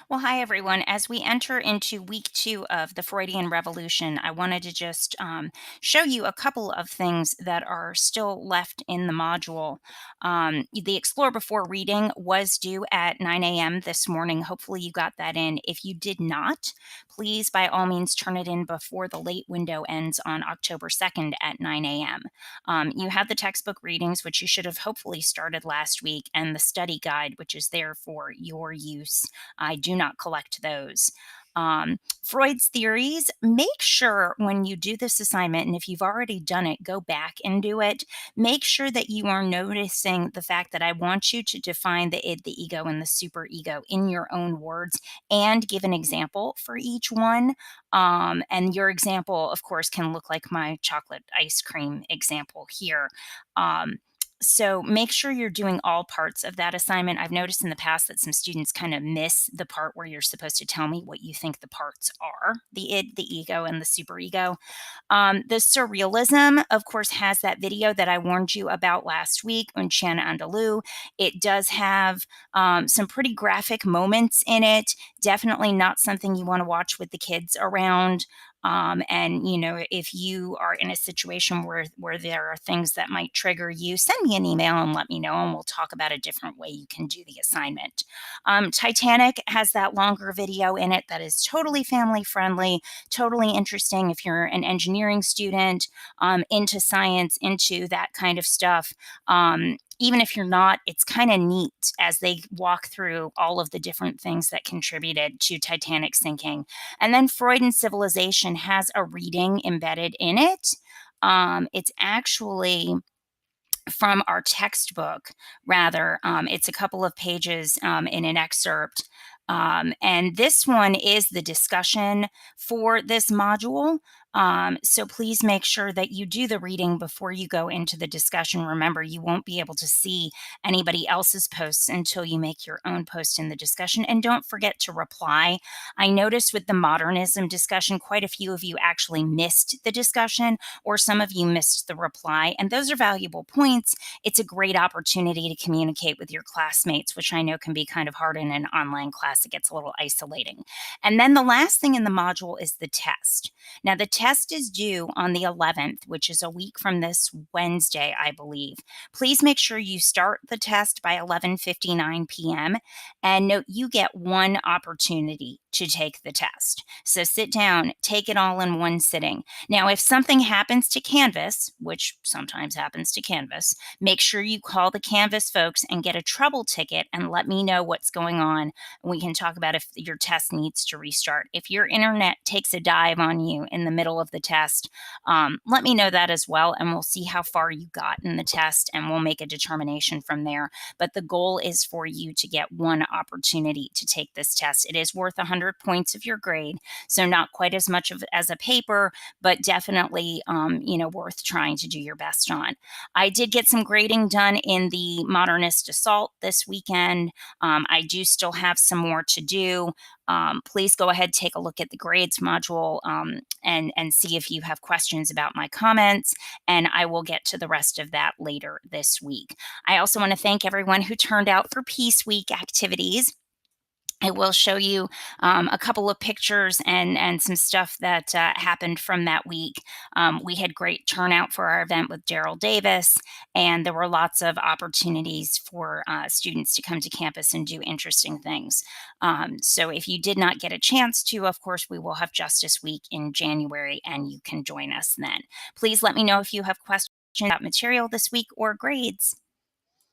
Well, hi, everyone. As we enter into week 2 of the Freudian Revolution, I wanted to just show you a couple of things that are still left in the module. The Explore Before Reading was due at 9 a.m. this morning. Hopefully, you got that in. If you did not, please, by all means, turn it in before the late window ends on October 2nd at 9 a.m. You have the textbook readings, which you should have hopefully started last week, and the study guide, which is there for your use. I do not collect those. Freud's theories, make sure when you do this assignment, and if you've already done it, go back and do it. Make sure that you are noticing the fact that I want you to define the id, the ego, and the superego in your own words and give an example for each one. And your example, of course, can look like my chocolate ice cream example here. Um, so make sure you're doing all parts of that assignment. I've noticed in the past that some students kind of miss the part where you're supposed to tell me what you think the parts are, the id, the ego, and the superego. The surrealism, of course, has that video that I warned you about last week on Chan Andalou. It does have some pretty graphic moments in it. Definitely not something you want to watch with the kids around. And if you are in a situation where there are things that might trigger you, send me an email and let me know, and we'll talk about a different way you can do the assignment. Titanic has that longer video in it that is totally family friendly, totally interesting if you're an engineering student, into science, into that kind of stuff. Even if you're not, it's kind of neat as they walk through all of the different things that contributed to Titanic sinking. And then Freud and Civilization has a reading embedded in it. It's actually from our textbook, rather. It's a couple of pages in an excerpt. And this one is the discussion for this module. So please make sure that you do the reading before you go into the discussion. Remember, you won't be able to see anybody else's posts until you make your own post in the discussion. And don't forget to reply. I noticed with the modernism discussion, quite a few of you actually missed the discussion, or some of you missed the reply. And those are valuable points. It's a great opportunity to communicate with your classmates, which I know can be kind of hard in an online class. It gets a little isolating. And then the last thing in the module is the test. Now, the test is due on the 11th, which is a week from this Wednesday, I believe. Please make sure you start the test by 11:59 p.m. And note you get one opportunity to take the test. So sit down, take it all in one sitting. Now, if something happens to Canvas, which sometimes happens to Canvas, make sure you call the Canvas folks and get a trouble ticket and let me know what's going on. We can talk about if your test needs to restart. If your internet takes a dive on you in the middle of the test, let me know that as well, and we'll see how far you got in the test, and we'll make a determination from there. But the goal is for you to get one opportunity to take this test. It is worth 100 points of your grade, so not quite as much as a paper, but definitely worth trying to do your best on. I did get some grading done in the modernist assault this weekend. I do still have some more to do. Please go ahead, take a look at the grades module, and see if you have questions about my comments, and I will get to the rest of that later this week. I also want to thank everyone who turned out for Peace Week activities. I will show you a couple of pictures and some stuff that happened from that week. We had great turnout for our event with Daryl Davis, and there were lots of opportunities for students to come to campus and do interesting things. So if you did not get a chance to, of course, we will have Justice Week in January, and you can join us then. Please let me know if you have questions about material this week or grades.